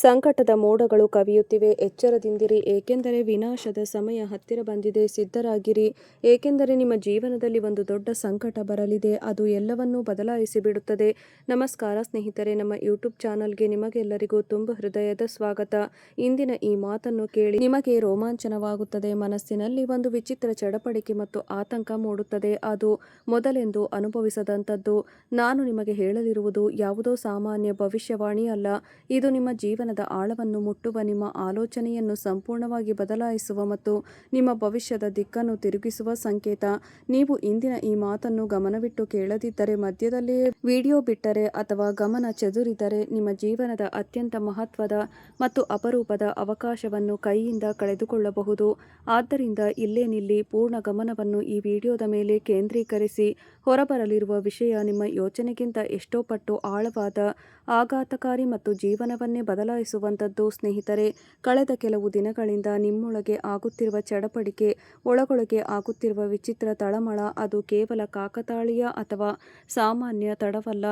ಸಂಕಟದ ಮೋಡಗಳು ಕವಿಯುತ್ತಿವೆ. ಎಚ್ಚರದಿಂದಿರಿ, ಏಕೆಂದರೆ ವಿನಾಶದ ಸಮಯ ಹತ್ತಿರ ಬಂದಿದೆ. ಸಿದ್ಧರಾಗಿರಿ, ಏಕೆಂದರೆ ನಿಮ್ಮ ಜೀವನದಲ್ಲಿ ಒಂದು ದೊಡ್ಡ ಸಂಕಟ ಬರಲಿದೆ. ಅದು ಎಲ್ಲವನ್ನೂ ಬದಲಾಯಿಸಿ ಬಿಡುತ್ತದೆ. ನಮಸ್ಕಾರ ಸ್ನೇಹಿತರೆ, ನಮ್ಮ ಯೂಟ್ಯೂಬ್ ಚಾನಲ್ಗೆ ನಿಮಗೆಲ್ಲರಿಗೂ ತುಂಬ ಹೃದಯದ ಸ್ವಾಗತ. ಇಂದಿನ ಈ ಮಾತನ್ನು ಕೇಳಿ ನಿಮಗೆ ರೋಮಾಂಚನವಾಗುತ್ತದೆ. ಮನಸ್ಸಿನಲ್ಲಿ ಒಂದು ವಿಚಿತ್ರ ಚಡಪಡಿಕೆ ಮತ್ತು ಆತಂಕ ಮೂಡುತ್ತದೆ. ಅದು ಮೊದಲೆಂದೂ ಅನುಭವಿಸದಂಥದ್ದು. ನಾನು ನಿಮಗೆ ಹೇಳಲಿರುವುದು ಯಾವುದೋ ಸಾಮಾನ್ಯ ಭವಿಷ್ಯವಾಣಿ ಅಲ್ಲ. ಇದು ನಿಮ್ಮ ಜೀವನದ ಆಳವನ್ನು ಮುಟ್ಟುವ, ನಿಮ್ಮ ಆಲೋಚನೆಯನ್ನು ಸಂಪೂರ್ಣವಾಗಿ ಬದಲಾಯಿಸುವ ಮತ್ತು ನಿಮ್ಮ ಭವಿಷ್ಯದ ದಿಕ್ಕನ್ನು ತಿರುಗಿಸುವ ಸಂಕೇತ. ನೀವು ಇಂದಿನ ಈ ಮಾತನ್ನು ಗಮನವಿಟ್ಟು ಕೇಳದಿದ್ದರೆ, ಮಧ್ಯದಲ್ಲಿಯೇ ವಿಡಿಯೋ ಬಿಟ್ಟರೆ ಅಥವಾ ಗಮನ ಚದುರಿದರೆ ನಿಮ್ಮ ಜೀವನದ ಅತ್ಯಂತ ಮಹತ್ವದ ಮತ್ತು ಅಪರೂಪದ ಅವಕಾಶವನ್ನು ಕೈಯಿಂದ ಕಳೆದುಕೊಳ್ಳಬಹುದು. ಆದ್ದರಿಂದ ಇಲ್ಲೇ ನಿಲ್ಲಿ, ಪೂರ್ಣ ಗಮನವನ್ನು ಈ ವಿಡಿಯೋದ ಮೇಲೆ ಕೇಂದ್ರೀಕರಿಸಿ. ಹೊರಬರಲಿರುವ ವಿಷಯ ನಿಮ್ಮ ಯೋಚನೆಗಿಂತ ಎಷ್ಟೋ ಪಟ್ಟು ಆಳವಾದ, ಆಘಾತಕಾರಿ ಮತ್ತು ಜೀವನವನ್ನೇ ಬದಲಾಯಿಸುವಂಥದ್ದು. ಸ್ನೇಹಿತರೆ, ಕಳೆದ ಕೆಲವು ದಿನಗಳಿಂದ ನಿಮ್ಮೊಳಗೆ ಆಗುತ್ತಿರುವ ಚಡಪಡಿಕೆ, ಒಳಗೊಳಗೆ ಆಗುತ್ತಿರುವ ವಿಚಿತ್ರ ತಳಮಳ, ಅದು ಕೇವಲ ಕಾಕತಾಳೀಯ ಅಥವಾ ಸಾಮಾನ್ಯ ತಡವಲ್ಲ,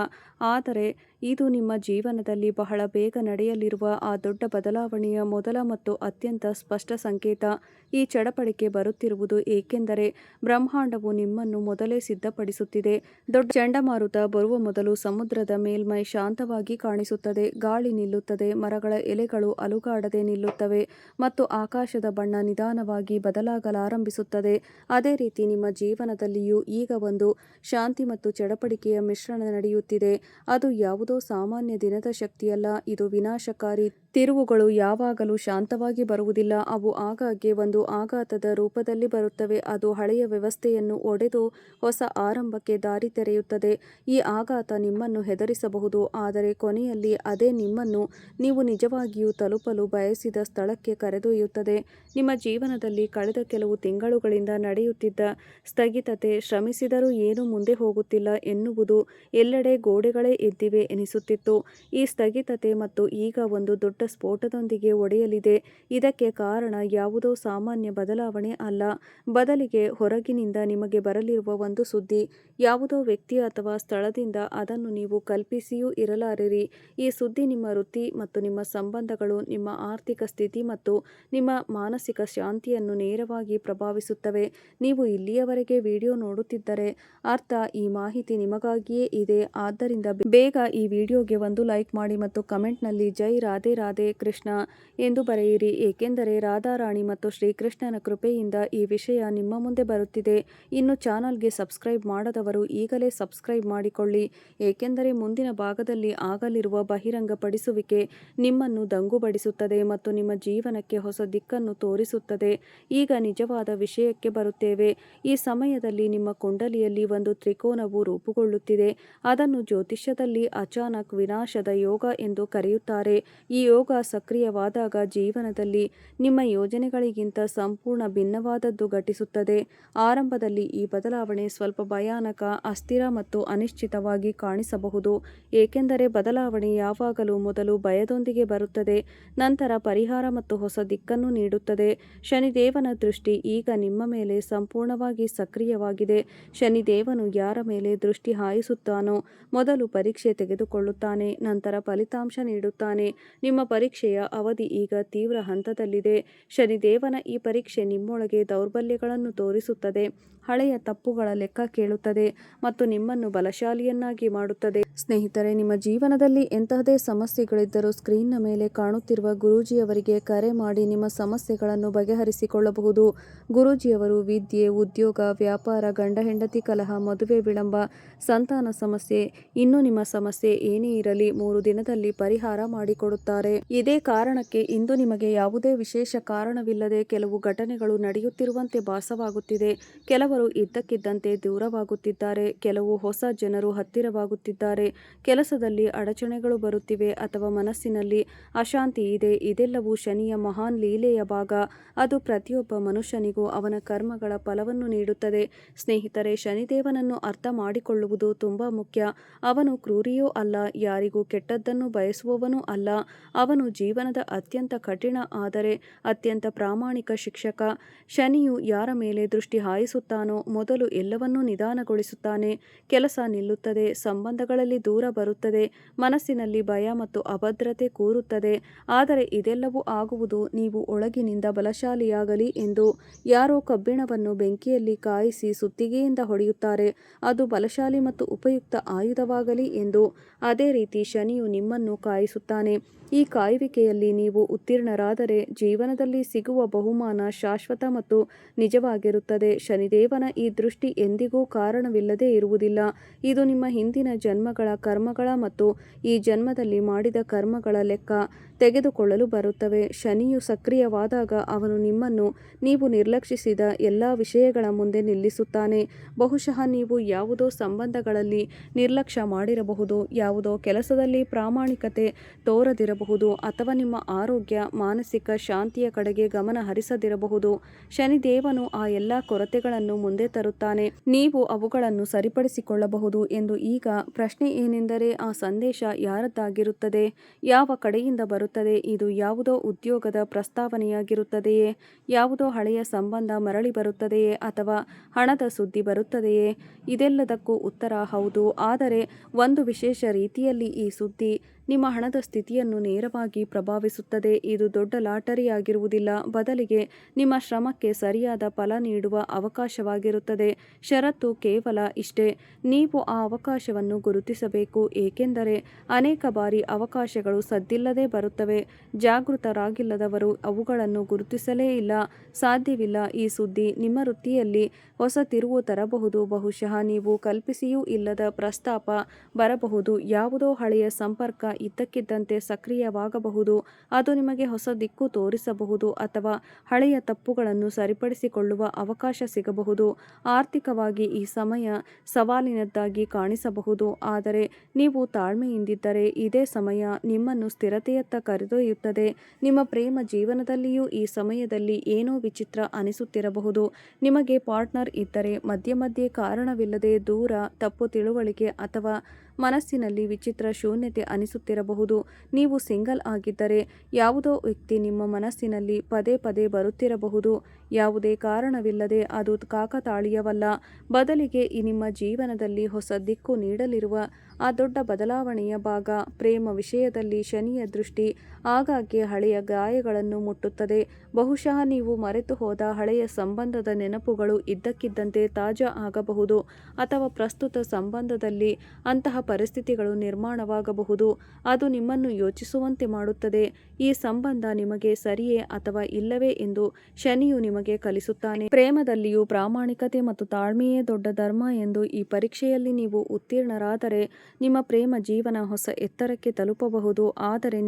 ಆದರೆ ಇದು ನಿಮ್ಮ ಜೀವನದಲ್ಲಿ ಬಹಳ ಬೇಗ ನಡೆಯಲಿರುವ ಆ ದೊಡ್ಡ ಬದಲಾವಣೆಯ ಮೊದಲ ಮತ್ತು ಅತ್ಯಂತ ಸ್ಪಷ್ಟ ಸಂಕೇತ. ಈ ಚಡಪಡಿಕೆ ಬರುತ್ತಿರುವುದು ಏಕೆಂದರೆ ಬ್ರಹ್ಮಾಂಡವು ನಿಮ್ಮನ್ನು ಮೊದಲೇ ಸಿದ್ಧಪಡಿಸುತ್ತಿದೆ. ದೊಡ್ಡ ಚಂಡಮಾರುತ ಬರುವ ಮೊದಲು ಸಮುದ್ರದ ಮೇಲ್ಮೈ ಶಾಂತವಾಗಿ ಕಾಣಿಸುತ್ತದೆ, ಗಾಳಿ ನಿಲ್ಲುತ್ತದೆ, ಮರಗಳ ಎಲೆಗಳು ಅಲುಗಾಡದೆ ನಿಲ್ಲುತ್ತವೆ ಮತ್ತು ಆಕಾಶದ ಬಣ್ಣ ನಿಧಾನವಾಗಿ ಬದಲಾಗಲಾರಂಭಿಸುತ್ತದೆ. ಅದೇ ರೀತಿ ನಿಮ್ಮ ಜೀವನದಲ್ಲಿಯೂ ಈಗ ಒಂದು ಶಾಂತಿ ಮತ್ತು ಚಡಪಡಿಕೆಯ ಮಿಶ್ರಣ ನಡೆಯುತ್ತಿದೆ. ಅದು ಯಾವುದೋ ಸಾಮಾನ್ಯ ದಿನದ ಶಕ್ತಿಯಲ್ಲ, ಇದು ವಿನಾಶಕಾರಿ ತಿರುವುಗಳು ಯಾವಾಗಲೂ ಶಾಂತವಾಗಿ ಬರುವುದಿಲ್ಲ. ಅವು ಆಗಾಗ್ಗೆ ಒಂದು ಆಘಾತದ ರೂಪದಲ್ಲಿ ಬರುತ್ತವೆ. ಅದು ಹಳೆಯ ವ್ಯವಸ್ಥೆಯನ್ನು ಒಡೆದು ಹೊಸ ಆರಂಭಕ್ಕೆ ದಾರಿ ತೆರೆಯುತ್ತದೆ. ಈ ಆಘಾತ ನಿಮ್ಮನ್ನು ಹೆದರಿಸಬಹುದು, ಆದರೆ ಕೊನೆಯಲ್ಲಿ ಅದೇ ನಿಮ್ಮನ್ನು ನೀವು ನಿಜವಾಗಿಯೂ ತಲುಪಲು ಬಯಸಿದ ಸ್ಥಳಕ್ಕೆ ಕರೆದೊಯ್ಯುತ್ತದೆ. ನಿಮ್ಮ ಜೀವನದಲ್ಲಿ ಕಳೆದ ಕೆಲವು ತಿಂಗಳುಗಳಿಂದ ನಡೆಯುತ್ತಿದ್ದ ಸ್ಥಗಿತತೆ, ಶ್ರಮಿಸಿದರೂ ಏನೂ ಮುಂದೆ ಹೋಗುತ್ತಿಲ್ಲ ಎನ್ನುವುದು, ಎಲ್ಲೆಡೆ ಗೋಡೆಗಳೇ ಎದ್ದಿವೆ ಎನಿಸುತ್ತಿತ್ತು. ಈ ಸ್ಥಗಿತತೆ ಮತ್ತು ಈಗ ಒಂದು ದೊಡ್ಡ ಸ್ಫೋಟದೊಂದಿಗೆ ಒಡೆಯಲಿದೆ. ಇದಕ್ಕೆ ಕಾರಣ ಯಾವುದೋ ಸಾಮಾನ್ಯ ಬದಲಾವಣೆ ಅಲ್ಲ, ಬದಲಿಗೆ ಹೊರಗಿನಿಂದ ನಿಮಗೆ ಬರಲಿರುವ ಒಂದು ಸುದ್ದಿ. ಯಾವುದೋ ವ್ಯಕ್ತಿ ಅಥವಾ ಸ್ಥಳದಿಂದ ಅದನ್ನು ನೀವು ಕಲ್ಪಿಸಿಯೂ ಇರಲಾರಿರಿ. ಈ ಸುದ್ದಿ ನಿಮ್ಮ ವೃತ್ತಿ ಮತ್ತು ನಿಮ್ಮ ಸಂಬಂಧಗಳು, ನಿಮ್ಮ ಆರ್ಥಿಕ ಸ್ಥಿತಿ ಮತ್ತು ನಿಮ್ಮ ಮಾನಸಿಕ ಶಾಂತಿಯನ್ನು ನೇರವಾಗಿ ಪ್ರಭಾವಿಸುತ್ತವೆ. ನೀವು ಇಲ್ಲಿಯವರೆಗೆ ವಿಡಿಯೋ ನೋಡುತ್ತಿದ್ದರೆ ಅರ್ಥ ಈ ಮಾಹಿತಿ ನಿಮಗಾಗಿಯೇ ಇದೆ. ಆದ್ದರಿಂದ ಬೇಗ ಈ ವಿಡಿಯೋಗೆ ಒಂದು ಲೈಕ್ ಮಾಡಿ ಮತ್ತು ಕಮೆಂಟ್ನಲ್ಲಿ ಜೈ ರಾಧೆ ರಾಧೆ ಕೃಷ್ಣ ಎಂದು ಬರೆಯಿರಿ, ಏಕೆಂದರೆ ರಾಧಾರಾಣಿ ಮತ್ತು ಶ್ರೀಕೃಷ್ಣನ ಕೃಪೆಯಿಂದ ಈ ವಿಷಯ ನಿಮ್ಮ ಮುಂದೆ ಬರುತ್ತಿದೆ. ಇನ್ನು ಚಾನಲ್ಗೆ ಸಬ್ಸ್ಕ್ರೈಬ್ ಮಾಡದವರು ಈಗಲೇ ಸಬ್ಸ್ಕ್ರೈಬ್ ಮಾಡಿಕೊಳ್ಳಿ, ಏಕೆಂದರೆ ಮುಂದಿನ ಭಾಗದಲ್ಲಿ ಆಗಲಿರುವ ಬಹಿರಂಗಪಡಿಸುವಿಕೆ ನಿಮ್ಮನ್ನು ದಂಗುಬಡಿಸುತ್ತದೆ ಮತ್ತು ನಿಮ್ಮ ಜೀವನಕ್ಕೆ ಹೊಸ ದಿಕ್ಕನ್ನು ತೋರಿಸುತ್ತದೆ. ಈಗ ನಿಜವಾದ ವಿಷಯಕ್ಕೆ ಬರುತ್ತೇವೆ. ಈ ಸಮಯದಲ್ಲಿ ನಿಮ್ಮ ಕುಂಡಲಿಯಲ್ಲಿ ಒಂದು ತ್ರಿಕೋನವು ರೂಪುಗೊಳ್ಳುತ್ತಿದೆ. ಅದನ್ನು ಜ್ಯೋತಿಷ್ಯದಲ್ಲಿ ಅಚಾನಕ್ ವಿನಾಶದ ಯೋಗ ಎಂದು ಕರೆಯುತ್ತಾರೆ. ಈ ಯೋಗ ಸಕ್ರಿಯವಾದಾಗ ಜೀವನದಲ್ಲಿ ನಿಮ್ಮ ಯೋಜನೆಗಳಿಗಿಂತ ಸಂಪೂರ್ಣ ಭಿನ್ನವಾದದ್ದು ಘಟಿಸುತ್ತದೆ. ಆರಂಭದಲ್ಲಿ ಈ ಬದಲಾವಣೆ ಸ್ವಲ್ಪ ಭಯಾನಕ, ಅಸ್ಥಿರ ಮತ್ತು ಅನಿಶ್ಚಿತವಾಗಿ ಕಾಣಿಸಬಹುದು, ಏಕೆಂದರೆ ಬದಲಾವಣೆ ಯಾವಾಗಲೂ ಮೊದಲು ಭಯದೊಂದಿಗೆ ಬರುತ್ತದೆ, ನಂತರ ಪರಿಹಾರ ಮತ್ತು ಹೊಸ ದಿಕ್ಕನ್ನು ನೀಡುತ್ತದೆ. ಶನಿದೇವನ ದೃಷ್ಟಿ ಈಗ ನಿಮ್ಮ ಮೇಲೆ ಸಂಪೂರ್ಣವಾಗಿ ಸಕ್ರಿಯವಾಗಿದೆ. ಶನಿದೇವನು ಯಾರ ಮೇಲೆ ದೃಷ್ಟಿ ಹಾಯಿಸುತ್ತಾನೋ ಮೊದಲು ಪರೀಕ್ಷೆ ತೆಗೆದುಕೊಳ್ಳುತ್ತಾನೆ, ನಂತರ ಫಲಿತಾಂಶ ನೀಡುತ್ತಾನೆ. ನಿಮ್ಮ ಪರೀಕ್ಷೆಯ ಅವಧಿ ಈಗ ತೀವ್ರ ಹಂತದಲ್ಲಿದೆ. ಶನಿದೇವನ ಈ ಪರೀಕ್ಷೆ ನಿಮ್ಮೊಳಗೆ ದೌರ್ಬಲ್ಯಗಳನ್ನು ತೋರಿಸುತ್ತದೆ, ಹಳೆಯ ತಪ್ಪುಗಳ ಲೆಕ್ಕ ಕೇಳುತ್ತದೆ ಮತ್ತು ನಿಮ್ಮನ್ನು ಬಲಶಾಲಿಯನ್ನಾಗಿ ಮಾಡುತ್ತದೆ. ಸ್ನೇಹಿತರೆ, ನಿಮ್ಮ ಜೀವನದಲ್ಲಿ ಎಂತಹದೇ ಸಮಸ್ಯೆಗಳಿದ್ದರೂ ಸ್ಕ್ರೀನ್ನ ಮೇಲೆ ಕಾಣುತ್ತಿರುವ ಗುರೂಜಿಯವರಿಗೆ ಕರೆ ಮಾಡಿ ನಿಮ್ಮ ಸಮಸ್ಯೆಗಳನ್ನು ಬಗೆಹರಿಸಿಕೊಳ್ಳಬಹುದು. ಗುರೂಜಿಯವರು ವಿದ್ಯೆ, ಉದ್ಯೋಗ, ವ್ಯಾಪಾರ, ಗಂಡ ಹೆಂಡತಿ ಕಲಹ, ಮದುವೆ ವಿಳಂಬ, ಸಂತಾನ ಸಮಸ್ಯೆ, ಇನ್ನು ನಿಮ್ಮ ಸಮಸ್ಯೆ ಏನೇ ಇರಲಿ 3 ದಿನದಲ್ಲಿ ಪರಿಹಾರ ಮಾಡಿಕೊಡುತ್ತಾರೆ. ಇದೇ ಕಾರಣಕ್ಕೆ ಇಂದು ನಿಮಗೆ ಯಾವುದೇ ವಿಶೇಷ ಕಾರಣವಿಲ್ಲದೆ ಕೆಲವು ಘಟನೆಗಳು ನಡೆಯುತ್ತಿರುವಂತೆ ಭಾಸವಾಗುತ್ತಿದೆ. ಕೆಲವರು ಇದ್ದಕ್ಕಿದ್ದಂತೆ ದೂರವಾಗುತ್ತಿದ್ದಾರೆ, ಕೆಲವು ಹೊಸ ಜನರು ಹತ್ತಿರವಾಗುತ್ತಿದ್ದಾರೆ, ಕೆಲಸದಲ್ಲಿ ಅಡಚಣೆಗಳು ಬರುತ್ತಿವೆ ಅಥವಾ ಮನಸ್ಸಿನಲ್ಲಿ ಅಶಾಂತಿ ಇದೆ. ಇದೆಲ್ಲವೂ ಶನಿಯ ಮಹಾನ್ ಲೀಲೆಯ ಭಾಗ. ಅದು ಪ್ರತಿಯೊಬ್ಬ ಮನುಷ್ಯನಿಗೂ ಅವನ ಕರ್ಮಗಳ ಫಲವನ್ನು ನೀಡುತ್ತದೆ. ಸ್ನೇಹಿತರೆ, ಶನಿದೇವನನ್ನು ಅರ್ಥ ಮಾಡಿಕೊಳ್ಳುವುದು ತುಂಬಾ ಮುಖ್ಯ. ಅವನು ಕ್ರೂರಿಯೂ ಅಲ್ಲ, ಯಾರಿಗೂ ಕೆಟ್ಟದ್ದನ್ನು ಬಯಸುವವನೂ ಅಲ್ಲ. ಅವನು ಜೀವನದ ಅತ್ಯಂತ ಕಠಿಣ ಆದರೆ ಅತ್ಯಂತ ಪ್ರಾಮಾಣಿಕ ಶಿಕ್ಷಕ. ಶನಿಯು ಯಾರ ಮೇಲೆ ದೃಷ್ಟಿ ಹಾಯಿಸುತ್ತಾನೋ ಮಾಡುತ್ತಾನೋ ಮೊದಲು ಎಲ್ಲವನ್ನೂ ನಿಧಾನಗೊಳಿಸುತ್ತಾನೆ. ಕೆಲಸ ನಿಲ್ಲುತ್ತದೆ, ಸಂಬಂಧಗಳಲ್ಲಿ ದೂರ ಬರುತ್ತದೆ, ಮನಸ್ಸಿನಲ್ಲಿ ಭಯ ಮತ್ತು ಅಭದ್ರತೆ ಕೂರುತ್ತದೆ. ಆದರೆ ಇದೆಲ್ಲವೂ ಆಗುವುದು ನೀವು ಒಳಗಿನಿಂದ ಬಲಶಾಲಿಯಾಗಲಿ ಎಂದು. ಯಾರೋ ಕಬ್ಬಿಣವನ್ನು ಬೆಂಕಿಯಲ್ಲಿ ಕಾಯಿಸಿ ಸುತ್ತಿಗೆಯಿಂದ ಹೊಡೆಯುತ್ತಾರೆ, ಅದು ಬಲಶಾಲಿ ಮತ್ತು ಉಪಯುಕ್ತ ಆಯುಧವಾಗಲಿ ಎಂದು. ಅದೇ ರೀತಿ ಶನಿಯು ನಿಮ್ಮನ್ನು ಕಾಯಿಸುತ್ತಾನೆ. ಈ ಕಾಯುವಿಕೆಯಲ್ಲಿ ನೀವು ಉತ್ತೀರ್ಣರಾದರೆ ಜೀವನದಲ್ಲಿ ಸಿಗುವ ಬಹುಮಾನ ಶಾಶ್ವತ ಮತ್ತು ನಿಜವಾಗಿರುತ್ತದೆ. ಶನಿದೇವನ ಈ ದೃಷ್ಟಿ ಎಂದಿಗೂ ಕಾರಣವಿಲ್ಲದೆ ಇರುವುದಿಲ್ಲ. ಇದು ನಿಮ್ಮ ಹಿಂದಿನ ಜನ್ಮಗಳ ಕರ್ಮಗಳ ಮತ್ತು ಈ ಜನ್ಮದಲ್ಲಿ ಮಾಡಿದ ಕರ್ಮಗಳ ಲೆಕ್ಕ ತೆಗೆದುಕೊಳ್ಳಲು ಬರುತ್ತವೆ. ಶನಿಯು ಸಕ್ರಿಯವಾದಾಗ ಅವನು ನಿಮ್ಮನ್ನು ನೀವು ನಿರ್ಲಕ್ಷಿಸಿದ ಎಲ್ಲ ವಿಷಯಗಳ ಮುಂದೆ ನಿಲ್ಲಿಸುತ್ತಾನೆ. ಬಹುಶಃ ನೀವು ಯಾವುದೋ ಸಂಬಂಧಗಳಲ್ಲಿ ನಿರ್ಲಕ್ಷ್ಯ ಮಾಡಿರಬಹುದು, ಯಾವುದೋ ಕೆಲಸದಲ್ಲಿ ಪ್ರಾಮಾಣಿಕತೆ ತೋರದಿರಬಹುದು, ಅಥವಾ ನಿಮ್ಮ ಆರೋಗ್ಯ, ಮಾನಸಿಕ ಶಾಂತಿಯ ಕಡೆಗೆ ಗಮನ ಹರಿಸದಿರಬಹುದು. ಶನಿದೇವನು ಆ ಎಲ್ಲ ಕೊರತೆಗಳನ್ನು ಮುಂದೆ ತರುತ್ತಾನೆ. ನೀವು ಅವುಗಳನ್ನು ಸರಿಪಡಿಸಿಕೊಳ್ಳಬಹುದು ಎಂದು. ಈಗ ಪ್ರಶ್ನೆ ಏನೆಂದರೆ, ಆ ಸಂದೇಶ ಯಾರದ್ದಾಗಿರುತ್ತದೆ? ಯಾವ ಕಡೆಯಿಂದ ಬರುತ್ತದೆ? ಇದು ಯಾವುದೋ ಉದ್ಯೋಗದ ಪ್ರಸ್ತಾವನೆಯಾಗಿರುತ್ತದೆಯೇ? ಯಾವುದೋ ಹಳೆಯ ಸಂಬಂಧ ಮರಳಿ ಬರುತ್ತದೆಯೇ? ಅಥವಾ ಹಣದ ಸುದ್ದಿ ಬರುತ್ತದೆಯೇ? ಇದೆಲ್ಲದಕ್ಕೂ ಉತ್ತರ ಹೌದು. ಆದರೆ ಒಂದು ವಿಶೇಷ ರೀತಿಯಲ್ಲಿ ಈ ಸುದ್ದಿ ನಿಮ್ಮ ಹಣದ ಸ್ಥಿತಿಯನ್ನು ನೇರವಾಗಿ ಪ್ರಭಾವಿಸುತ್ತದೆ. ಇದು ದೊಡ್ಡ ಲಾಟರಿ ಆಗಿರುವುದಿಲ್ಲ, ಬದಲಿಗೆ ನಿಮ್ಮ ಶ್ರಮಕ್ಕೆ ಸರಿಯಾದ ಫಲ ನೀಡುವ ಅವಕಾಶವಾಗಿರುತ್ತದೆ. ಷರತ್ತು ಕೇವಲ ಇಷ್ಟೇ: ನೀವು ಆ ಅವಕಾಶವನ್ನು ಗುರುತಿಸಬೇಕು, ಏಕೆಂದರೆ ಅನೇಕ ಬಾರಿ ಅವಕಾಶಗಳು ಸದ್ದಿಲ್ಲದೆ ಬರುತ್ತವೆ. ಜಾಗೃತರಾಗಿಲ್ಲದವರು ಅವುಗಳನ್ನು ಗುರುತಿಸಲೇ ಇಲ್ಲ, ಸಾಧ್ಯವಿಲ್ಲ. ಈ ಸುದ್ದಿ ನಿಮ್ಮ ವೃತ್ತಿಯಲ್ಲಿ ಹೊಸ ತಿರುವು ತರಬಹುದು. ಬಹುಶಃ ನೀವು ಕಲ್ಪಿಸಿಯೂ ಇಲ್ಲದ ಪ್ರಸ್ತಾಪ ಬರಬಹುದು. ಯಾವುದೋ ಹಳೆಯ ಸಂಪರ್ಕ ಇದ್ದಕ್ಕಿದ್ದಂತೆ ಸಕ್ರಿಯವಾಗಬಹುದು. ಅದು ನಿಮಗೆ ಹೊಸ ದಿಕ್ಕು ತೋರಿಸಬಹುದು, ಅಥವಾ ಹಳೆಯ ತಪ್ಪುಗಳನ್ನು ಸರಿಪಡಿಸಿಕೊಳ್ಳುವ ಅವಕಾಶ ಸಿಗಬಹುದು. ಆರ್ಥಿಕವಾಗಿ ಈ ಸಮಯ ಸವಾಲಿನದ್ದಾಗಿ ಕಾಣಿಸಬಹುದು, ಆದರೆ ನೀವು ತಾಳ್ಮೆಯಿಂದಿದ್ದರೆ ಇದೇ ಸಮಯ ನಿಮ್ಮನ್ನು ಸ್ಥಿರತೆಯತ್ತ ಕರೆದೊಯ್ಯುತ್ತದೆ. ನಿಮ್ಮ ಪ್ರೇಮ ಜೀವನದಲ್ಲಿಯೂ ಈ ಸಮಯದಲ್ಲಿ ಏನೋ ವಿಚಿತ್ರ ಅನಿಸುತ್ತಿರಬಹುದು. ನಿಮಗೆ ಪಾರ್ಟ್ನರ್ ಇದ್ದರೆ ಮಧ್ಯೆ ಮಧ್ಯೆ ಕಾರಣವಿಲ್ಲದೆ ದೂರ, ತಪ್ಪು ತಿಳುವಳಿಕೆ ಅಥವಾ ಮನಸ್ಸಿನಲ್ಲಿ ವಿಚಿತ್ರ ಶೂನ್ಯತೆ ಅನಿಸುತ್ತಿರಬಹುದು. ನೀವು ಸಿಂಗಲ್ ಆಗಿದ್ದರೆ ಯಾವುದೋ ವ್ಯಕ್ತಿ ನಿಮ್ಮ ಮನಸ್ಸಿನಲ್ಲಿ ಪದೇ ಪದೇ ಬರುತ್ತಿರಬಹುದು. ಯಾವುದೇ ಕಾರಣವಿಲ್ಲದೆ. ಅದು ಕಾಕತಾಳೀಯವಲ್ಲ, ಬದಲಿಗೆ ನಿಮ್ಮ ಜೀವನದಲ್ಲಿ ಹೊಸ ದಿಕ್ಕು ನೀಡಲಿರುವ ಆ ದೊಡ್ಡ ಬದಲಾವಣೆಯ ಭಾಗ. ಪ್ರೇಮ ವಿಷಯದಲ್ಲಿ ಶನಿಯ ದೃಷ್ಟಿ ಆಗಾಗ್ಗೆ ಹಳೆಯ ಗಾಯಗಳನ್ನು ಮುಟ್ಟುತ್ತದೆ. ಬಹುಶಃ ನೀವು ಮರೆತು ಹೋದ ಹಳೆಯ ಸಂಬಂಧದ ನೆನಪುಗಳು ಇದ್ದಕ್ಕಿದ್ದಂತೆ ತಾಜಾ ಆಗಬಹುದು, ಅಥವಾ ಪ್ರಸ್ತುತ ಸಂಬಂಧದಲ್ಲಿ ಅಂತಹ ಪರಿಸ್ಥಿತಿಗಳು ನಿರ್ಮಾಣವಾಗಬಹುದು. ಅದು ನಿಮ್ಮನ್ನು ಯೋಚಿಸುವಂತೆ ಮಾಡುತ್ತದೆ: ಈ ಸಂಬಂಧ ನಿಮಗೆ ಸರಿಯೇ ಅಥವಾ ಇಲ್ಲವೇ ಎಂದು ಶನಿಯು ನಿಮಗೆ ಕಲಿಸುತ್ತಾನೆ. ಪ್ರೇಮದಲ್ಲಿಯೂ ಪ್ರಾಮಾಣಿಕತೆ ಮತ್ತು ತಾಳ್ಮೆಯೇ ದೊಡ್ಡ ಧರ್ಮ ಎಂದು. ಈ ಪರೀಕ್ಷೆಯಲ್ಲಿ ನೀವು ಉತ್ತೀರ್ಣರಾದರೆ ನಿಮ್ಮ ಪ್ರೇಮ ಜೀವನ ಹೊಸ ಎತ್ತರಕ್ಕೆ ತಲುಪಬಹುದು. ಆದರೆ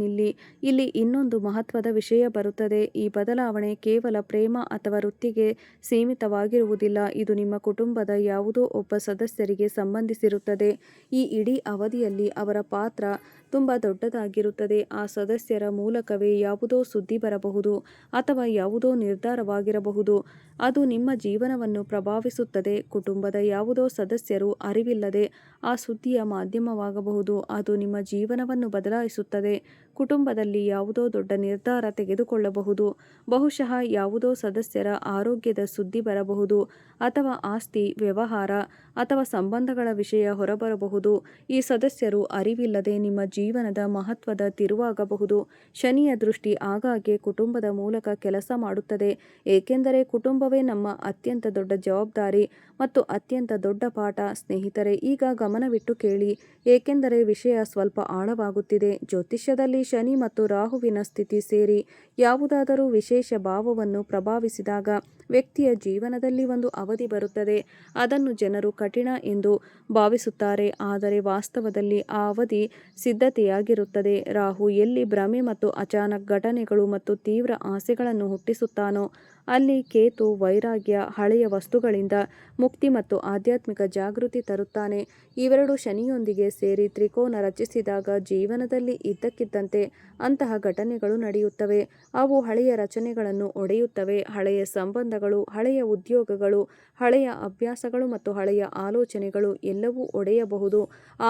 ಇಲ್ಲಿ ಇನ್ನೊಂದು ಮಹತ್ವದ ವಿಷಯ ಬರುತ್ತದೆ. ಈ ಬದಲಾವಣೆ ಕೇವಲ ಪ್ರೇಮ ಅಥವಾ ವೃತ್ತಿಗೆ ಸೀಮಿತವಾಗಿರುವುದಿಲ್ಲ. ಇದು ನಿಮ್ಮ ಕುಟುಂಬದ ಯಾವುದೋ ಒಬ್ಬ ಸದಸ್ಯರಿಗೆ ಸಂಬಂಧಿಸಿರುತ್ತದೆ. ಈ ಇಡೀ ಅವಧಿಯಲ್ಲಿ ಅವರ ಪಾತ್ರ ತುಂಬ ದೊಡ್ಡದಾಗಿರುತ್ತದೆ. ಆ ಸದಸ್ಯರ ಮೂಲಕವೇ ಯಾವುದೋ ಸುದ್ದಿ ಬರಬಹುದು, ಅಥವಾ ಯಾವುದೋ ನಿರ್ಧಾರವಾಗಿರಬಹುದು. ಅದು ನಿಮ್ಮ ಜೀವನವನ್ನು ಪ್ರಭಾವಿಸುತ್ತದೆ. ಕುಟುಂಬದ ಯಾವುದೋ ಸದಸ್ಯರು ಅರಿವಿಲ್ಲದೆ ಆ ಸುದ್ದಿಯ ಮಾಧ್ಯಮವಾಗಬಹುದು. ಅದು ನಿಮ್ಮ ಜೀವನವನ್ನು ಬದಲಾಯಿಸುತ್ತದೆ. ಕುಟುಂಬದಲ್ಲಿ ಯಾವುದೋ ದೊಡ್ಡ ನಿರ್ಧಾರ ತೆಗೆದುಕೊಳ್ಳಬಹುದು. ಬಹುಶಃ ಯಾವುದೋ ಸದಸ್ಯರ ಆರೋಗ್ಯದ ಸುದ್ದಿ ಬರಬಹುದು, ಅಥವಾ ಆಸ್ತಿ, ವ್ಯವಹಾರ ಅಥವಾ ಸಂಬಂಧಗಳ ವಿಷಯ ಹೊರಬರಬಹುದು. ಈ ಸದಸ್ಯರು ಅರಿವಿಲ್ಲದೆ ನಿಮ್ಮ ಜೀವನದ ಮಹತ್ವದ ತಿರುವಾಗಬಹುದು. ಶನಿಯ ದೃಷ್ಟಿ ಆಗಾಗ್ಗೆ ಕುಟುಂಬದ ಮೂಲಕ ಕೆಲಸ ಮಾಡುತ್ತದೆ, ಏಕೆಂದರೆ ಕುಟುಂಬವೇ ನಮ್ಮ ಅತ್ಯಂತ ದೊಡ್ಡ ಜವಾಬ್ದಾರಿ ಮತ್ತು ಅತ್ಯಂತ ದೊಡ್ಡ ಪಾಠ. ಸ್ನೇಹಿತರೆ, ಈಗ ಗಮನವಿಟ್ಟು ಕೇಳಿ, ಏಕೆಂದರೆ ವಿಷಯ ಸ್ವಲ್ಪ ಆಳವಾಗುತ್ತಿದೆ. ಜ್ಯೋತಿಷ್ಯದಲ್ಲಿ ಶನಿ ಮತ್ತು ರಾಹುವಿನ ಸ್ಥಿತಿ ಸೇರಿ ಯಾವುದಾದರೂ ವಿಶೇಷ ಭಾವವನ್ನು ಪ್ರಭಾವಿಸಿದಾಗ ವ್ಯಕ್ತಿಯ ಜೀವನದಲ್ಲಿ ಒಂದು ಅವಧಿ ಬರುತ್ತದೆ. ಅದನ್ನು ಜನರು ಕಠಿಣ ಎಂದು ಭಾವಿಸುತ್ತಾರೆ, ಆದರೆ ವಾಸ್ತವದಲ್ಲಿ ಆ ಅವಧಿ ಸಿದ್ಧತೆಯಾಗಿರುತ್ತದೆ. ರಾಹು ಎಲ್ಲಿ ಭ್ರಮೆ ಮತ್ತು ಅಚಾನಕ್ ಘಟನೆಗಳು ಮತ್ತು ತೀವ್ರ ಆಸೆಗಳನ್ನು ಹುಟ್ಟಿಸುತ್ತಾನೋ, ಅಲ್ಲಿ ಕೇತು ವೈರಾಗ್ಯ, ಹಳೆಯ ವಸ್ತುಗಳಿಂದ ಮುಕ್ತಿ ಮತ್ತು ಆಧ್ಯಾತ್ಮಿಕ ಜಾಗೃತಿ ತರುತ್ತಾನೆ. ಇವೆರಡು ಶನಿಯೊಂದಿಗೆ ಸೇರಿ ತ್ರಿಕೋನ ರಚಿಸಿದಾಗ ಜೀವನದಲ್ಲಿ ಇದ್ದಕ್ಕಿದ್ದಂತೆ ಇದ್ದಕ್ಕಿದ್ದಂತೆ ಅಂತಹ ಘಟನೆಗಳು ನಡೆಯುತ್ತವೆ. ಅವು ಹಳೆಯ ರಚನೆಗಳನ್ನು ಒಡೆಯುತ್ತವೆ. ಹಳೆಯ ಸಂಬಂಧಗಳು, ಹಳೆಯ ಉದ್ಯೋಗಗಳು, ಹಳೆಯ ಅಭ್ಯಾಸಗಳು ಮತ್ತು ಹಳೆಯ ಆಲೋಚನೆಗಳು ಎಲ್ಲವೂ ಒಡೆಯಬಹುದು.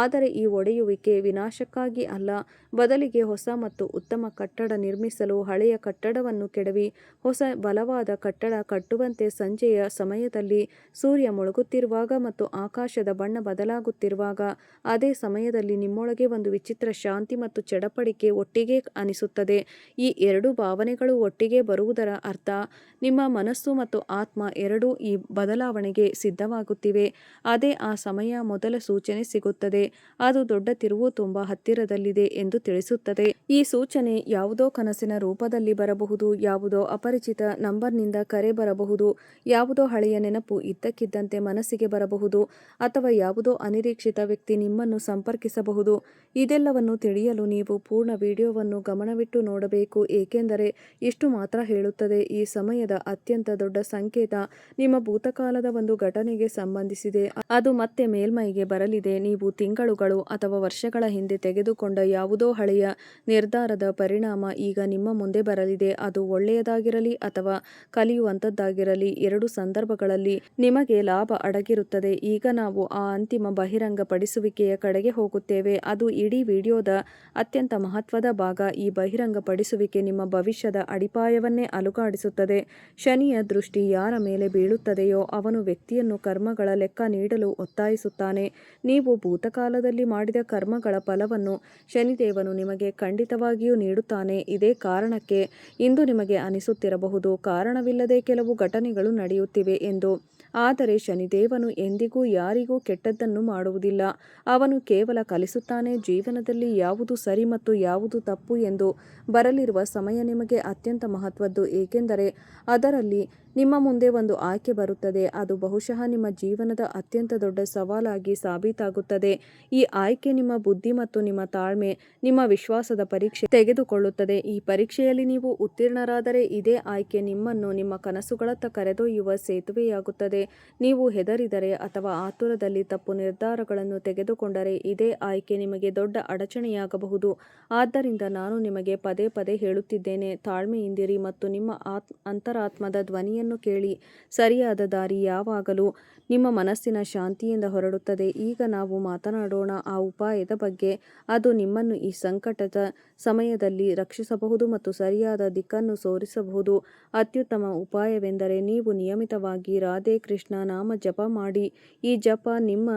ಆದರೆ ಈ ಒಡೆಯುವಿಕೆ ವಿನಾಶಕ್ಕಾಗಿ ಅಲ್ಲ, ಬದಲಿಗೆ ಹೊಸ ಮತ್ತು ಉತ್ತಮ ಕಟ್ಟಡ ನಿರ್ಮಿಸಲು. ಹಳೆಯ ಕಟ್ಟಡವನ್ನು ಕೆಡವಿ ಹೊಸ ಬಲವಾದ ಕಟ್ಟಡ ಕಟ್ಟುವಂತೆ. ಸಂಜೆಯ ಸಮಯದಲ್ಲಿ ಸೂರ್ಯ ಮುಳುಗುತ್ತಿರುವಾಗ ಮತ್ತು ಆಕಾಶದ ಬಣ್ಣ ಬದಲಾಗುತ್ತಿರುವಾಗ ಅದೇ ಸಮಯದಲ್ಲಿ ನಿಮ್ಮೊಳಗೆ ಒಂದು ವಿಚಿತ್ರ ಶಾಂತಿ ಮತ್ತು ಚಡಪಡಿಕೆ ಒಟ್ಟಿಗೆ ಅನಿಸುತ್ತದೆ. ಈ ಎರಡು ಭಾವನೆಗಳು ಒಟ್ಟಿಗೆ ಬರುವುದರ ಅರ್ಥ ನಿಮ್ಮ ಮನಸ್ಸು ಮತ್ತು ಆತ್ಮ ಎರಡೂ ಈ ಬದಲಾವಣೆಗೆ ಸಿದ್ಧವಾಗುತ್ತಿವೆ. ಅದೇ ಆ ಸಮಯ ಮೊದಲ ಸೂಚನೆ ಸಿಗುತ್ತದೆ. ಅದು ದೊಡ್ಡ ತಿರುವು ತುಂಬಾ ಹತ್ತಿರದಲ್ಲಿದೆ ಎಂದು ತಿಳಿಸುತ್ತದೆ. ಈ ಸೂಚನೆ ಯಾವುದೋ ಕನಸಿನ ರೂಪದಲ್ಲಿ ಬರಬಹುದು, ಯಾವುದೋ ಅಪರಿಚಿತ ನಂಬರ್ನಿಂದ ಕರೆ ಬರಬಹುದು, ಯಾವುದೋ ಹಳೆಯ ನೆನಪು ಇದ್ದಕ್ಕಿದ್ದಂತೆ ಮನಸ್ಸಿಗೆ ಬರಬಹುದು, ಅಥವಾ ಯಾವುದೋ ಅನಿರೀಕ್ಷಿತ ವ್ಯಕ್ತಿ ನಿಮ್ಮನ್ನು ಸಂಪರ್ಕಿಸಬಹುದು. ಇದೆಲ್ಲವನ್ನು ತಿಳಿಯಲು ನೀವು ಪೂರ್ಣ ವಿಡಿಯೋವನ್ನು ಗಮನವಿಟ್ಟು ನೋಡಬೇಕು, ಏಕೆಂದರೆ ಇಷ್ಟು ಮಾತ್ರ ಹೇಳುತ್ತದೆ. ಈ ಸಮಯದ ಅತ್ಯಂತ ದೊಡ್ಡ ಸಂಕೇತ ನಿಮ್ಮ ಭೂತಕಾಲದ ಒಂದು ಘಟನೆಗೆ ಸಂಬಂಧಿಸಿದೆ. ಅದು ಮತ್ತೆ ಮೇಲ್ಮೈಗೆ ಬರಲಿದೆ. ನೀವು ತಿಂಗಳುಗಳು ಅಥವಾ ವರ್ಷಗಳ ಹಿಂದೆ ತೆಗೆದುಕೊಂಡ ಯಾವುದೋ ಹಳೆಯ ನಿರ್ಧಾರದ ಪರಿಣಾಮ ಈಗ ನಿಮ್ಮ ಮುಂದೆ ಬರಲಿದೆ. ಅದು ಒಳ್ಳೆಯದಾಗಿರಲಿ ಅಥವಾ ಕಲಿಯುವಂತದ್ದಾಗಿರಲಿ, ಎರಡು ಸಂದರ್ಭಗಳಲ್ಲಿ ನಿಮಗೆ ಲಾಭ ಅಡಗಿರುತ್ತದೆ. ಈಗ ನಾವು ಆ ಅಂತಿಮ ಬಹಿರಂಗಪಡಿಸುವಿಕೆಯ ಕಡೆಗೆ ಹೋಗುತ್ತೇವೆ. ಅದು ಇಡೀ ವಿಡಿಯೋದ ಅತ್ಯಂತ ಮಹತ್ವದ ಭಾಗ. ಈ ಬಹಿರಂಗಪಡಿಸುವಿಕೆ ನಿಮ್ಮ ಭವಿಷ್ಯದ ಅಡಿಪಾಯವನ್ನೇ ಅಲುಗಾಡಿಸುತ್ತದೆ. ಶನಿಯ ದೃಷ್ಟಿ ಯಾರ ಮೇಲೆ ಬೀಳುತ್ತದೆಯೋ ಅವನು ವ್ಯಕ್ತಿಯನ್ನು ಕರ್ಮಗಳ ಲೆಕ್ಕ ನೀಡಲು ಒತ್ತಾಯಿಸುತ್ತಾನೆ. ನೀವು ಭೂತಕಾಲದಲ್ಲಿ ಮಾಡಿದ ಕರ್ಮಗಳ ಫಲವನ್ನು ಶನಿದೇವನು ನಿಮಗೆ ಖಂಡಿತವಾಗಿಯೂ ನೀಡುತ್ತಾನೆ. ಇದೇ ಕಾರಣಕ್ಕೆ ಇಂದು ನಿಮಗೆ ಅನಿಸುತ್ತಿರಬಹುದು, ಕಾರಣವಿಲ್ಲದೆ ಕೆಲವು ಘಟನೆಗಳು ನಡೆಯುತ್ತಿವೆ ಎಂದು. ಆದರೆ ಶನಿದೇವನು ಎಂದಿಗೂ ಯಾರಿಗೂ ಕೆಟ್ಟದ್ದನ್ನು ಮಾಡುವುದಿಲ್ಲ. ಅವನು ಕೇವಲ ಕಲಿಸುತ್ತಾನೆ. ಜೀವನದಲ್ಲಿ ಯಾವುದು ಸರಿ ಮತ್ತು ಯಾವುದು ತಪ್ಪು ಎಂದು ಬರಲಿರುವ ಸಮಯ ನಿಮಗೆ ಅತ್ಯಂತ ಮಹತ್ವದ್ದು, ಏಕೆಂದರೆ ಅದರಲ್ಲಿ ನಿಮ್ಮ ಮುಂದೆ ಒಂದು ಆಯ್ಕೆ ಬರುತ್ತದೆ. ಅದು ಬಹುಶಃ ನಿಮ್ಮ ಜೀವನದ ಅತ್ಯಂತ ದೊಡ್ಡ ಸವಾಲಾಗಿ ಸಾಬೀತಾಗುತ್ತದೆ. ಈ ಆಯ್ಕೆ ನಿಮ್ಮ ಬುದ್ಧಿ ಮತ್ತು ನಿಮ್ಮ ತಾಳ್ಮೆ, ನಿಮ್ಮ ವಿಶ್ವಾಸದ ಪರೀಕ್ಷೆ ತೆಗೆದುಕೊಳ್ಳುತ್ತದೆ. ಈ ಪರೀಕ್ಷೆಯಲ್ಲಿ ನೀವು ಉತ್ತೀರ್ಣರಾದರೆ ಇದೇ ಆಯ್ಕೆ ನಿಮ್ಮನ್ನು ನಿಮ್ಮ ಕನಸುಗಳತ್ತ ಕರೆದೊಯ್ಯುವ ಸೇತುವೆಯಾಗುತ್ತದೆ. ನೀವು ಹೆದರಿದರೆ ಅಥವಾ ಆತುರದಲ್ಲಿ ತಪ್ಪು ನಿರ್ಧಾರಗಳನ್ನು ತೆಗೆದುಕೊಂಡರೆ ಇದೇ ಆಯ್ಕೆ ನಿಮಗೆ ದೊಡ್ಡ ಅಡಚಣೆಯಾಗಬಹುದು. ಆದ್ದರಿಂದ ನಾನು ನಿಮಗೆ ಪದೇ ಪದೇ ಹೇಳುತ್ತಿದ್ದೇನೆ, ತಾಳ್ಮೆಯಿಂದಿರಿ ಮತ್ತು ನಿಮ್ಮ ಅಂತರಾತ್ಮದ ಧ್ವನಿಯನ್ನು ಕೇಳಿ. ಸರಿಯಾದ ದಾರಿ ಯಾವಾಗಲೂ ನಿಮ್ಮ ಮನಸ್ಸಿನ ಶಾಂತಿಯಿಂದ ಹೊರಡುತ್ತದೆ. ಈಗ ನಾವು ಮಾತನಾಡೋಣ ಆ ಉಪಾಯದ ಬಗ್ಗೆ. ಅದು ನಿಮ್ಮನ್ನು ಈ ಸಂಕಟದ ಸಮಯದಲ್ಲಿ ರಕ್ಷಿಸಬಹುದು ಮತ್ತು ಸರಿಯಾದ ದಿಕ್ಕನ್ನು ತೋರಿಸಬಹುದು. ಅತ್ಯುತ್ತಮ ಉಪಾಯವೆಂದರೆ ನೀವು ನಿಯಮಿತವಾಗಿ ರಾಧೆ ಕೃಷ್ಣ ನಾಮ ಜಪ ಮಾಡಿ. ಈ ಜಪ ನಿಮ್ಮ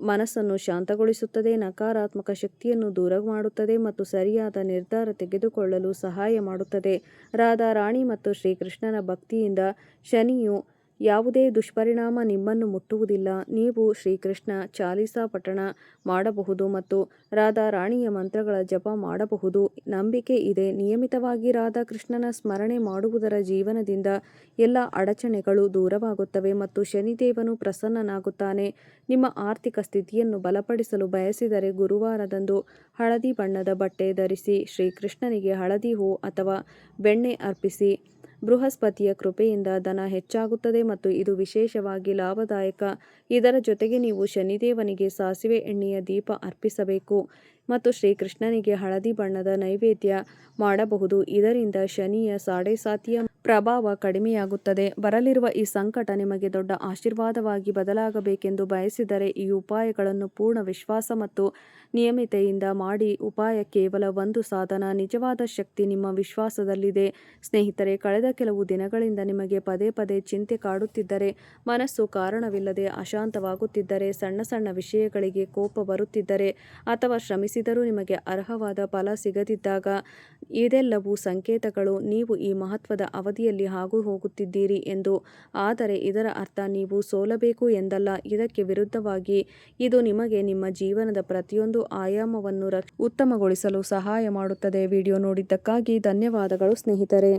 ಮನಸ್ಸನ್ನು ಶಾಂತಗೊಳಿಸುತ್ತದೆ, ನಕಾರಾತ್ಮಕ ಶಕ್ತಿಯನ್ನು ದೂರ ಮಾಡುತ್ತದೆ ಮತ್ತು ಸರಿಯಾದ ನಿರ್ಧಾರ ತೆಗೆದುಕೊಳ್ಳಲು ಸಹಾಯ ಮಾಡುತ್ತದೆ. ರಾಧಾ ರಾಣಿ ಮತ್ತು ಶ್ರೀಕೃಷ್ಣನ ಭಕ್ತಿಯಿಂದ ಶನಿಯು ಯಾವುದೇ ದುಷ್ಪರಿಣಾಮ ನಿಮ್ಮನ್ನು ಮುಟ್ಟುವುದಿಲ್ಲ. ನೀವು ಶ್ರೀಕೃಷ್ಣ ಚಾಲೀಸಾ ಪಠಣ ಮಾಡಬಹುದು ಮತ್ತು ರಾಧಾ ರಾಣಿಯ ಮಂತ್ರಗಳ ಜಪ ಮಾಡಬಹುದು. ನಂಬಿಕೆ ಇದೆ, ನಿಯಮಿತವಾಗಿ ರಾಧಾಕೃಷ್ಣನ ಸ್ಮರಣೆ ಮಾಡುವುದರ ಜೀವನದಿಂದ ಎಲ್ಲ ಅಡಚಣೆಗಳು ದೂರವಾಗುತ್ತವೆ ಮತ್ತು ಶನಿದೇವನು ಪ್ರಸನ್ನನಾಗುತ್ತಾನೆ. ನಿಮ್ಮ ಆರ್ಥಿಕ ಸ್ಥಿತಿಯನ್ನು ಬಲಪಡಿಸಲು ಬಯಸಿದರೆ ಗುರುವಾರದಂದು ಹಳದಿ ಬಣ್ಣದ ಬಟ್ಟೆ ಧರಿಸಿ, ಶ್ರೀಕೃಷ್ಣನಿಗೆ ಹಳದಿ ಹೂ ಅಥವಾ ಬೆಣ್ಣೆ ಅರ್ಪಿಸಿ. ಬೃಹಸ್ಪತಿಯ ಕೃಪೆಯಿಂದ ಧನ ಹೆಚ್ಚಾಗುತ್ತದೆ ಮತ್ತು ಇದು ವಿಶೇಷವಾಗಿ ಲಾಭದಾಯಕ. ಇದರ ಜೊತೆಗೆ ನೀವು ಶನಿದೇವನಿಗೆ ಸಾಸಿವೆ ಎಣ್ಣೆಯ ದೀಪ ಅರ್ಪಿಸಬೇಕು ಮತ್ತು ಶ್ರೀಕೃಷ್ಣನಿಗೆ ಹಳದಿ ಬಣ್ಣದ ನೈವೇದ್ಯ ಮಾಡಬಹುದು. ಇದರಿಂದ ಶನಿಯ ಸಾಡೆಸಾತಿಯ ಪ್ರಭಾವ ಕಡಿಮೆಯಾಗುತ್ತದೆ. ಬರಲಿರುವ ಈ ಸಂಕಟ ನಿಮಗೆ ದೊಡ್ಡ ಆಶೀರ್ವಾದವಾಗಿ ಬದಲಾಗಬೇಕೆಂದು ಬಯಸಿದರೆ ಈ ಉಪಾಯಗಳನ್ನು ಪೂರ್ಣ ವಿಶ್ವಾಸ ಮತ್ತು ನಿಯಮಿತೆಯಿಂದ ಮಾಡಿ. ಉಪಾಯ ಕೇವಲ ಒಂದು ಸಾಧನ, ನಿಜವಾದ ಶಕ್ತಿ ನಿಮ್ಮ ವಿಶ್ವಾಸದಲ್ಲಿದೆ. ಸ್ನೇಹಿತರೆ, ಕಳೆದ ಕೆಲವು ದಿನಗಳಿಂದ ನಿಮಗೆ ಪದೇ ಪದೇ ಚಿಂತೆ ಕಾಡುತ್ತಿದ್ದರೆ, ಮನಸ್ಸು ಕಾರಣವಿಲ್ಲದೆ ಅಶಾಂತವಾಗುತ್ತಿದ್ದರೆ, ಸಣ್ಣ ಸಣ್ಣ ವಿಷಯಗಳಿಗೆ ಕೋಪ ಬರುತ್ತಿದ್ದರೆ ಅಥವಾ ಶ್ರಮಿಸಿದರೂ ನಿಮಗೆ ಅರ್ಹವಾದ ಫಲ ಸಿಗದಿದ್ದಾಗ, ಇದೆಲ್ಲವೂ ಸಂಕೇತಗಳು ನೀವು ಈ ಮಹತ್ವದ ಅವಧಿಯಲ್ಲಿ ಹಾದು ಹೋಗುತ್ತಿದ್ದೀರಿ ಎಂದು. ಆದರೆ ಇದರ ಅರ್ಥ ನೀವು ಸೋಲಬೇಕು ಎಂದಲ್ಲ. ಇದಕ್ಕೆ ವಿರುದ್ಧವಾಗಿ ಇದು ನಿಮಗೆ ನಿಮ್ಮ ಜೀವನದ ಪ್ರತಿಯೊಂದು ಆಯಾಮವನ್ನು ಉತ್ತಮಗೊಳಿಸಲು ಸಹಾಯ ಮಾಡುತ್ತದೆ. ವಿಡಿಯೋ ನೋಡಿದ್ದಕ್ಕಾಗಿ ಧನ್ಯವಾದಗಳು ಸ್ನೇಹಿತರೆ.